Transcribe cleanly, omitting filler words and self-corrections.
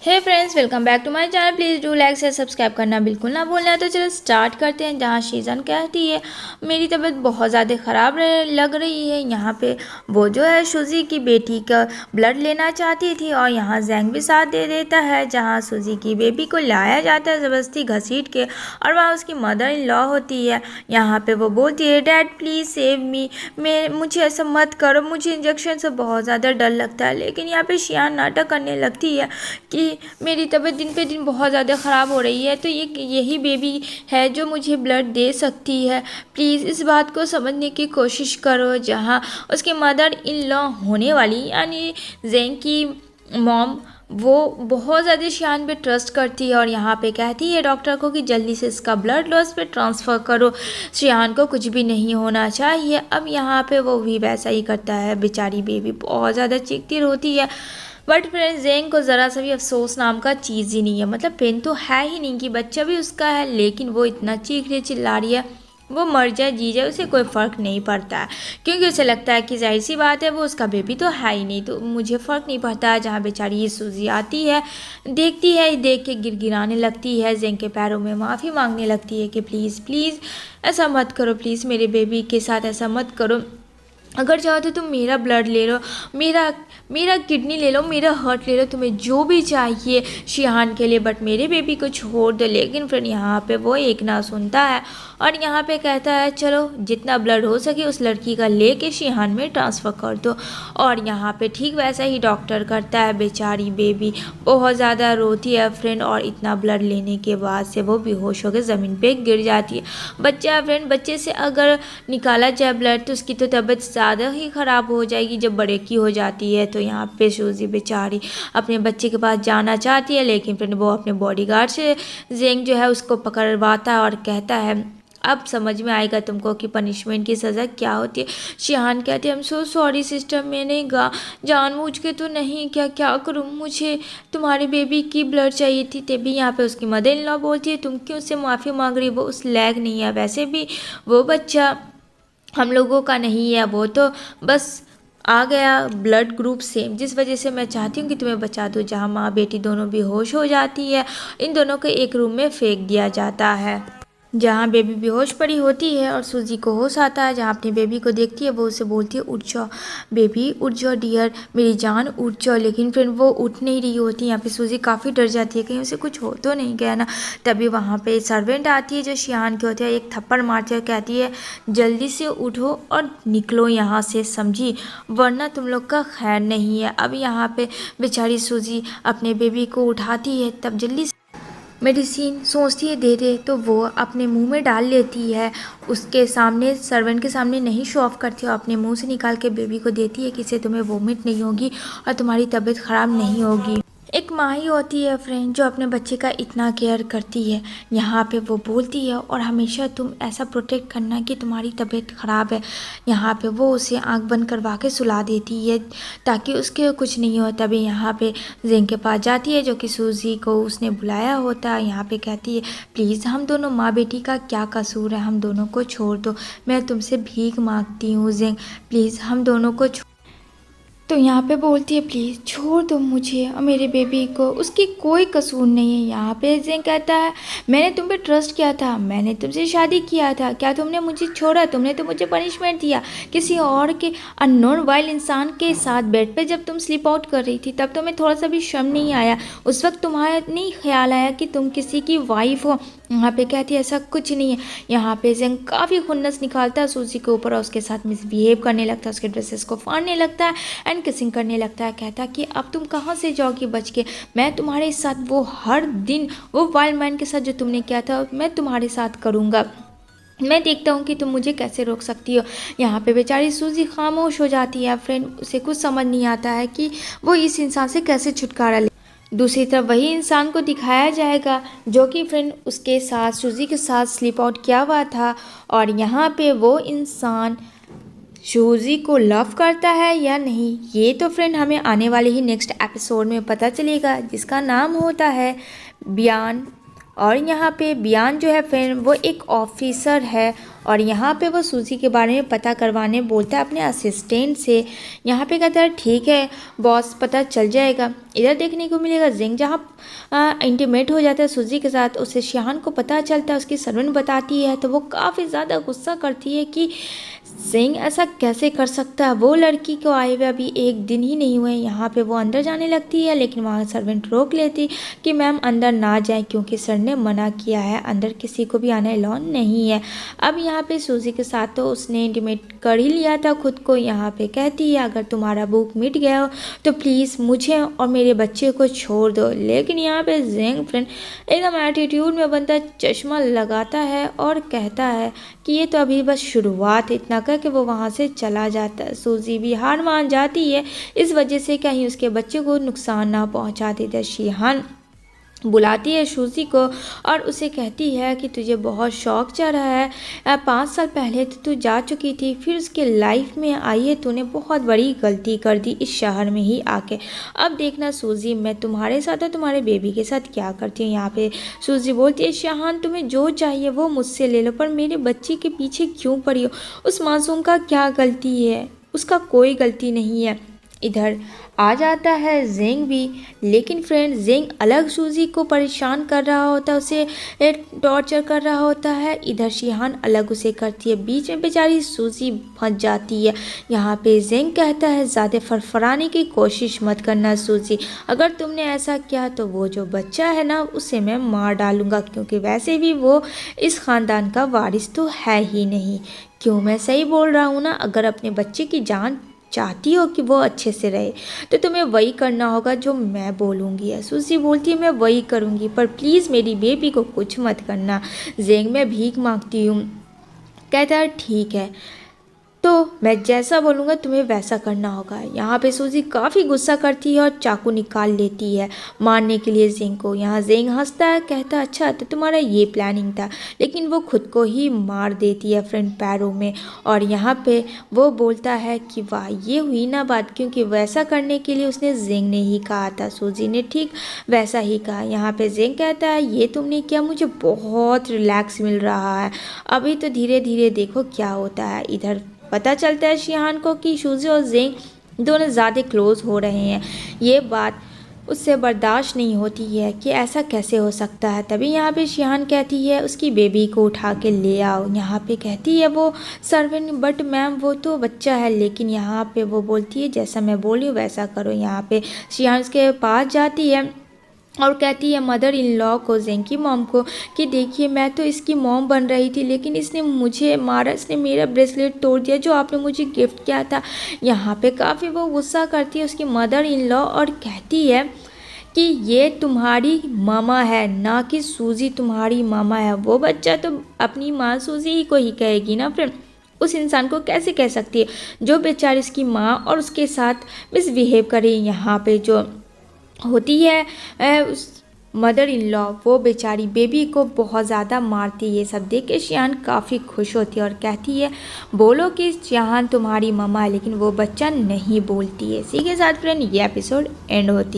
Hey friends, welcome back to my channel. Please do like से subscribe करना बिल्कुल ना भूलना। तो चलो स्टार्ट करते हैं। जहाँ शीजन कहती है मेरी तबीयत बहुत ज़्यादा ख़राब लग रही है। यहाँ पे वो जो है सूजी की बेटी का ब्लड लेना चाहती थी और यहाँ जैंग भी साथ दे देता है। जहाँ सूजी की बेबी को लाया जाता है ज़बरदस्ती घसीट के और वहाँ उसकी मदर इन लॉ होती है। यहाँ पे वो बोलती है, डैड प्लीज़ सेव मी, मुझे ऐसा मत करो, मुझे इंजेक्शन से बहुत ज़्यादा डर लगता है। लेकिन यहाँ पे शियान नाटक करने लगती है कि मेरी तबीयत दिन पे दिन बहुत ज़्यादा ख़राब हो रही है, तो यही बेबी है जो मुझे ब्लड दे सकती है। प्लीज़ इस बात को समझने की कोशिश करो। जहाँ उसकी मदर इन लॉ होने वाली यानी जैंग की मॉम वो बहुत ज़्यादा शियान पे ट्रस्ट करती है और यहाँ पे कहती है डॉक्टर को कि जल्दी से इसका ब्लड लॉस पे ट्रांसफ़र करो, शियान को कुछ भी नहीं होना चाहिए। अब यहाँ पे वो भी वैसा ही करता है। बेचारी बेबी बहुत ज़्यादा चीखती रोती है, बट फ्रेंड्स जैंग को ज़रा सा भी अफसोस नाम का चीज़ ही नहीं है। मतलब पेन तो है ही नहीं कि बच्चा भी उसका है, लेकिन वो इतना चीख रही चिल्ला रही है, वो मर जाए जी जाए उसे कोई फ़र्क नहीं पड़ता है, क्योंकि उसे लगता है कि जाहिर सी बात है वो उसका बेबी तो है ही नहीं, तो मुझे फ़र्क नहीं पड़ता है। जहाँ बेचारी ये सूजी आती है, देखती है, देख के गिड़गिड़ाने लगती है, जैंग के पैरों में माफ़ी मांगने लगती है कि प्लीज़ प्लीज़ ऐसा मत करो, प्लीज़ मेरे बेबी के साथ ऐसा मत करो। अगर चाहो तो तुम मेरा ब्लड ले लो, मेरा मेरा किडनी ले लो, मेरा हार्ट ले लो, तुम्हें जो भी चाहिए शिहान के लिए, बट मेरे बेबी को छोड़ दो। लेकिन फिर यहाँ पे वो एक ना सुनता है और यहाँ पे कहता है चलो जितना ब्लड हो सके उस लड़की का लेके शिहान में ट्रांसफ़र कर दो। और यहाँ पे ठीक वैसा ही डॉक्टर करता है। बेचारी बेबी बहुत ज़्यादा रोती है फ्रेंड, और इतना ब्लड लेने के बाद से वो बेहोश होकर ज़मीन पे गिर जाती है। बच्चा फ्रेंड, बच्चे से अगर निकाला जाए ब्लड तो उसकी तो तबीयत ज़्यादा ही ख़राब हो जाएगी जब बड़े की हो जाती है। तो यहाँ पे सूजी बेचारी अपने बच्चे के पास जाना चाहती है, लेकिन फिर वो अपने बॉडीगार्ड से जेंग जो है उसको पकड़वाता है और कहता है अब समझ में आएगा तुमको कि पनिशमेंट की सज़ा क्या होती है। शिहान कहती है I am so sorry sister, मैंने जानबूझ के तो नहीं, क्या करूँ, मुझे तुम्हारी बेबी की ब्लड चाहिए थी। तभी यहाँ पे उसकी मदर इन लॉ बोलती है तुम क्यों उससे माफ़ी मांग रही, वो उस लायक नहीं है, वैसे भी वो बच्चा हम लोगों का नहीं है, वो तो बस आ गया ब्लड ग्रुप सेम, जिस वजह से मैं चाहती हूँ कि तुम्हें बचा दूँ। जहाँ माँ बेटी दोनों बेहोश हो जाती है, इन दोनों को एक रूम में फेंक दिया जाता है। जहाँ बेबी बेहोश पड़ी होती है और सूजी को होश आता है। जहाँ अपनी बेबी को देखती है वो उसे बोलती है उठ जाओ बेबी, उठ जाओ डियर, मेरी जान उठ जाओ। लेकिन फिर वो उठ नहीं रही होती। यहाँ पे सूजी काफ़ी डर जाती है कहीं उसे कुछ हो तो नहीं गया ना। तभी वहाँ पे सर्वेंट आती है जो शियान की होती है, एक थप्पड़ मारती है, कहती है जल्दी से उठो और निकलो यहाँ से, समझी, वरना तुम लोग का खैर नहीं है। अब यहाँ पे बेचारी सूजी अपने बेबी को उठाती है, तब जल्दी मेडिसिन सोचती है दे दे, तो वो अपने मुंह में डाल लेती है। उसके सामने सर्वेंट के सामने नहीं शो ऑफ करती और अपने मुंह से निकाल के बेबी को देती है कि इससे तुम्हें वोमिट नहीं होगी और तुम्हारी तबीयत ख़राब नहीं होगी। एक माँ ही होती है फ्रेंड जो अपने बच्चे का इतना केयर करती है। यहाँ पे वो बोलती है और हमेशा तुम ऐसा प्रोटेक्ट करना कि तुम्हारी तबीयत ख़राब है। यहाँ पे वो उसे आंख बंद करवा के सुला देती है ताकि उसके कुछ नहीं हो। तभी यहाँ पे जेंग के पास जाती है जो कि सूजी को उसने बुलाया होता है। यहाँ पे कहती है प्लीज़ हम दोनों माँ बेटी का क्या कसूर है, हम दोनों को छोड़ दो, मैं तुमसे भीख मांगती हूँ जेंग, प्लीज़ हम दोनों को। तो यहाँ पे बोलती है प्लीज़ छोड़ दो मुझे और मेरे बेबी को, उसकी कोई कसूर नहीं है। यहाँ पे जेंग कहता है मैंने तुम पे ट्रस्ट किया था, मैंने तुमसे शादी किया था, क्या तुमने मुझे छोड़ा, तुमने तो मुझे पनिशमेंट दिया किसी और के अननोन वाइल्ड इंसान के साथ बेड पे जब तुम स्लीप आउट कर रही थी, तब तुम्हें थोड़ा सा भी शर्म नहीं आया, उस वक्त तुम्हारा नहीं ख्याल आया कि तुम किसी की वाइफ हो। यहाँ पे कहती है ऐसा कुछ नहीं है। यहाँ पे जेंग काफ़ी खुन्नस निकालता है सूजी के ऊपर और उसके साथ मिसबिहेव करने लगता है, उसके ड्रेसेस को फाड़ने लगता है एंड किसिंग करने लगता है। कहता है कि अब तुम कहाँ से जाओगी बच के, मैं तुम्हारे साथ वो हर दिन वो वाइल्ड मैन के साथ जो तुमने किया था मैं तुम्हारे साथ करूँगा, मैं देखता हूँ कि तुम मुझे कैसे रोक सकती हो। यहाँ पे बेचारी सूजी खामोश हो जाती है फ्रेंड, उसे कुछ समझ नहीं आता है कि वो इस इंसान से कैसे छुटकारा ले। दूसरी तरफ वही इंसान को दिखाया जाएगा जो कि फ्रेंड उसके साथ सूजी के साथ स्लीप आउट किया हुआ था, और यहाँ पे वो इंसान सूजी को लव करता है या नहीं, ये तो फ्रेंड हमें आने वाले ही नेक्स्ट एपिसोड में पता चलेगा, जिसका नाम होता है बियॉन्ड और यहाँ पे बियान जो है फ्रेंड वो एक ऑफिसर है और यहाँ पे वो सूजी के बारे में पता करवाने बोलता है अपने असिस्टेंट से। यहाँ पे कहता है ठीक है बॉस, पता चल जाएगा। इधर देखने को मिलेगा जिंग जहाँ इंटीमेट हो जाता है सूजी के साथ। उसे शिहान को पता चलता है, उसकी सर्वेंट बताती है तो वो काफ़ी ज़्यादा गुस्सा करती है कि जिंग ऐसा कैसे कर सकता है। वो लड़की को आए हुए अभी एक दिन ही नहीं हुए। यहाँ पे वो अंदर जाने लगती है लेकिन वहाँ सर्वेंट रोक लेती कि मैम अंदर ना जाए क्योंकि सर ने मना किया है, अंदर किसी को भी आना अलाउ नहीं है। अब यहाँ पे सूजी के साथ तो उसने इंटीमेट कर ही लिया था खुद को। यहाँ पे कहती है अगर तुम्हारा भूख मिट गया हो तो प्लीज़ मुझे और मेरे बच्चे को छोड़ दो। लेकिन यहाँ पे जिंग फ्रेंड एकदम एटीट्यूड में बनता चश्मा लगाता है और कहता है कि ये तो अभी बस शुरुआत है। इतना कह के वो वहाँ से चला जाता है। सूजी भी हार मान जाती है इस वजह से कहीं उसके बच्चे को नुकसान ना पहुँचा देता। शिहान बुलाती है सूजी को और उसे कहती है कि तुझे बहुत शौक चढ़ रहा है। 5 साल पहले तो तू जा चुकी थी, फिर उसके लाइफ में आई है, तूने बहुत बड़ी गलती कर दी इस शहर में ही आके। अब देखना सूजी मैं तुम्हारे साथ और तुम्हारे बेबी के साथ क्या करती हूँ। यहाँ पे सूजी बोलती है शिहान तुम्हें जो चाहिए वो मुझसे ले लो, पर मेरे बच्चे के पीछे क्यों पड़ी हो? उस मासूम का क्या गलती है? उसका कोई गलती नहीं है। इधर आ जाता है जिंग भी, लेकिन फ्रेंड जिंग अलग सूजी को परेशान कर रहा होता है, उसे टॉर्चर कर रहा होता है। इधर शिहान अलग उसे करती है। बीच में बेचारी सूजी फंस जाती है। यहाँ पे जिंग कहता है ज़्यादा फरफराने की कोशिश मत करना सूजी, अगर तुमने ऐसा किया तो वो जो बच्चा है ना उसे मैं मार डालूंगा, क्योंकि वैसे भी वो इस ख़ानदान का वारिस तो है ही नहीं। क्यों मैं सही बोल रहा हूँ ना? अगर अपने बच्चे की जान चाहती हो कि वो अच्छे से रहे तो तुम्हें वही करना होगा जो मैं बोलूँगी। सूजी बोलती है मैं वही करूँगी, पर प्लीज़ मेरी बेबी को कुछ मत करना। जिंग मैं भीख मांगती हूँ। कहता है ठीक है तो मैं जैसा बोलूँगा तुम्हें वैसा करना होगा। यहाँ पे सूजी काफ़ी गुस्सा करती है और चाकू निकाल लेती है मारने के लिए जिंग को। यहाँ जिंग हंसता है, कहता अच्छा तो तुम्हारा ये प्लानिंग था, लेकिन वो खुद को ही मार देती है फ्रंट पैरों में। और यहाँ पे वो बोलता है कि वाह ये हुई ना बात, क्योंकि वैसा करने के लिए उसने जिंग ने ही कहा था। सूजी ने ठीक वैसा ही कहा। यहाँ पे जिंग कहता है ये तुमने किया मुझे बहुत रिलैक्स मिल रहा है, अभी तो धीरे धीरे देखो क्या होता है। इधर पता चलता है शिहान को कि सूजी और जिंग दोनों ज़्यादा क्लोज हो रहे हैं। ये बात उससे बर्दाश्त नहीं होती है कि ऐसा कैसे हो सकता है। तभी यहाँ पे शिहान कहती है उसकी बेबी को उठा के ले आओ। यहाँ पे कहती है वो सर्वेंट बट मैम वो तो बच्चा है। लेकिन यहाँ पे वो बोलती है जैसा मैं बोली वैसा करो। यहाँ पे शिहान उसके पास जाती है और कहती है मदर इन लॉ को, जिंग की मॉम को, कि देखिए मैं तो इसकी मॉम बन रही थी लेकिन इसने मुझे मारा, इसने मेरा ब्रेसलेट तोड़ दिया जो आपने मुझे गिफ्ट किया था। यहाँ पे काफ़ी वो गुस्सा करती है उसकी मदर इन लॉ और कहती है कि ये तुम्हारी मामा है ना कि सूजी तुम्हारी मामा है। वो बच्चा तो अपनी माँ सूजी ही को ही कहेगी ना, फिर उस इंसान को कैसे कह सकती है जो बेचारी उसकी माँ और उसके साथ मिसबिहेव करे। यहाँ पे जो होती है उस मदर इन लॉ वो बेचारी बेबी को बहुत ज़्यादा मारती है। ये सब देख के शिहान काफ़ी खुश होती है और कहती है बोलो कि शिहान तुम्हारी मम्मा है, लेकिन वो बच्चा नहीं बोलती है। इसी के साथ फ्रेंड ये एपिसोड एंड होती है।